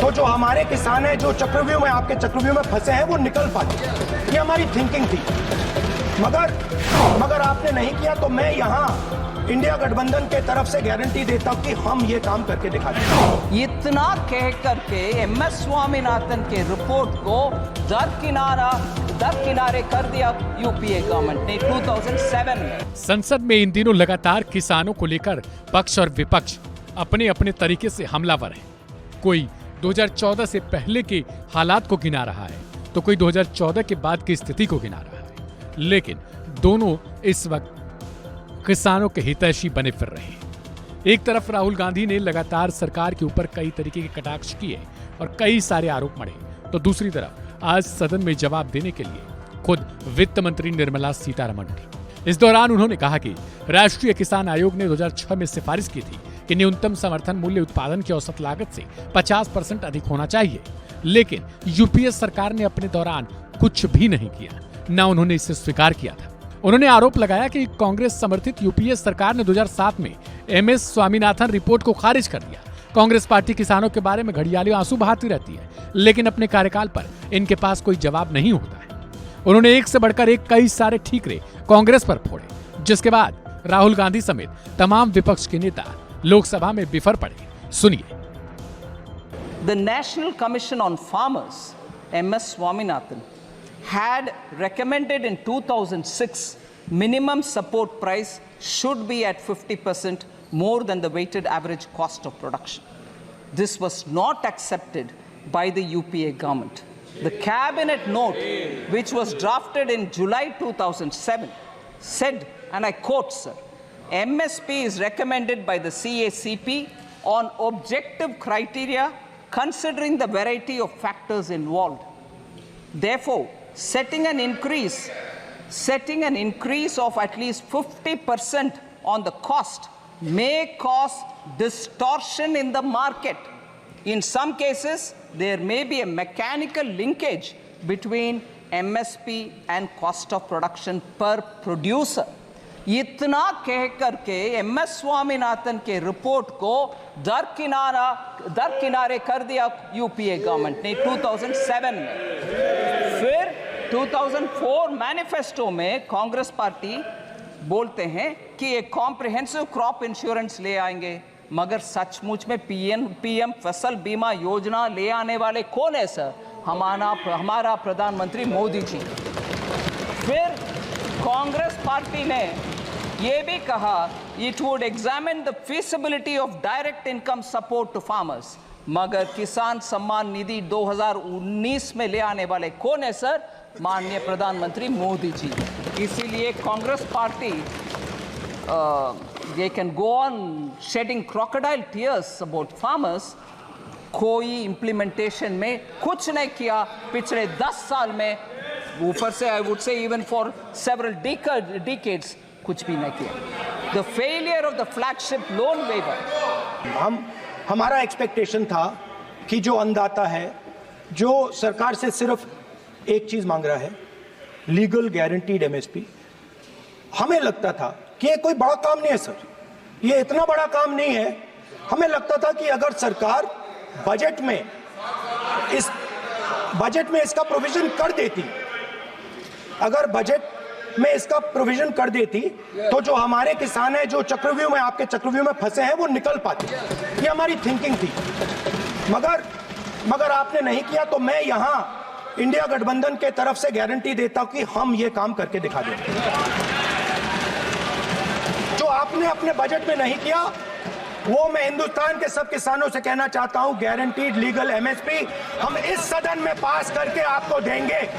तो जो हमारे किसान हैं, जो चक्रव्यूह में, आपके चक्रव्यूह में फंसे हैं, वो निकल पाते। ये हमारी थिंकिंग थी, मगर आपने नहीं किया। तो मैं यहाँ इंडिया गठबंधन के तरफ से गारंटी देता हूं कि हम ये काम करके दिखा देंगे। इतना कह करके एमएस स्वामीनाथन के रिपोर्ट को दरकिनारे कर दिया यूपीए गवर्नमेंट ने 2007 में। संसद में इन दिनों लगातार किसानों को लेकर पक्ष और विपक्ष अपने अपने तरीके से हमलावर है। कोई 2014 से पहले के हालात को गिना रहा है, तो कोई 2014 के बाद की स्थिति को गिना रहा है। लेकिन दोनों इस वक्त किसानों के हितैषी बने फिर रहे हैं। एक तरफ राहुल गांधी ने लगातार सरकार के ऊपर कई तरीके के कटाक्ष किए और कई सारे आरोप मढ़े, तो दूसरी तरफ आज सदन में जवाब देने के लिए खुद वित्त मंत्री निर्मला सीतारमण उठी। इस दौरान उन्होंने कहा कि राष्ट्रीय किसान आयोग ने 2006 में सिफारिश की थी कि न्यूनतम समर्थन मूल्य उत्पादन की औसत लागत से 50% अधिक होना चाहिए, लेकिन यूपीए सरकार ने अपने दौरान कुछ भी नहीं किया, न उन्होंने इसे स्वीकार किया था। उन्होंने आरोप लगाया कि कांग्रेस समर्थित यूपीए सरकार ने 2007 में एमएस स्वामीनाथन रिपोर्ट को खारिज कर दिया। कांग्रेस पार्टी किसानों के बारे में घड़ियाली आंसू बहाती रहती है, लेकिन अपने कार्यकाल पर इनके पास कोई जवाब नहीं होता है। उन्होंने एक से बढ़कर एक कई सारे ठीकरे कांग्रेस पर फोड़े, जिसके बाद राहुल गांधी समेत तमाम विपक्ष के नेता लोकसभा में बिफर पड़े। सुनिए। The National Commission on Farmers, MS Swaminathan, had recommended in 2006 minimum support price should be at 50% more than the weighted average cost of production. This was not accepted by the UPA government. The cabinet note, which was drafted in July 2007, said, and I quote, sir, MSP is recommended by the CACP on objective criteria considering the variety of factors involved. Therefore, setting an increase of at least 50% on the cost may cause distortion in the market. In some cases, there may be a mechanical linkage between MSP and cost of production per producer. इतना कह करके MS Swaminathan के report को दरकिनारे कर दिया UPA government ने 2007 में। फिर 2004 मैनिफेस्टो में कांग्रेस पार्टी बोलते हैं कि एक कॉम्प्रिहेंसिव क्रॉप इंश्योरेंस ले आएंगे, मगर सचमुच में पीएम फसल बीमा योजना ले आने वाले कौन है सर? हमारा प्रधानमंत्री मोदी जी। फिर कांग्रेस पार्टी ने ये भी कहा it would examine the feasibility of direct income support to farmers, मगर किसान सम्मान निधि 2019 में ले आने वाले कौन है सर? माननीय प्रधानमंत्री मोदी जी। इसीलिए Congress party they can go on shedding crocodile tears about farmers, कोई इम्प्लीमेंटेशन में कुछ नहीं किया पिछले 10 साल में। ऊपर से I would say even for several decades कुछ भी नहीं किया। The failure of the flagship loan waiver. हमारा एक्सपेक्टेशन था कि जो अन्नदाता है, जो सरकार से सिर्फ एक चीज मांग रहा है, लीगल गारंटीड एमएसपी। हमें लगता था कि ये कोई बड़ा काम नहीं है सर, ये इतना बड़ा काम नहीं है। हमें लगता था कि अगर सरकार बजट में इसका प्रोविजन कर देती, अगर बजट में इसका प्रोविजन कर देती, तो जो हमारे किसान हैं, जो चक्रव्यूह में, आपके चक्रव्यूह में फंसे हैं, वो निकल पाते। ये हमारी थिंकिंग थी, मगर आपने नहीं किया। तो मैं यहाँ इंडिया गठबंधन के तरफ से गारंटी देता हूं कि हम ये काम करके दिखा देंगे। जो आपने अपने बजट में नहीं किया, वो मैं हिंदुस्तान के सब किसानों से कहना चाहता हूं, गारंटीड लीगल एमएसपी हम इस सदन में पास करके आपको देंगे।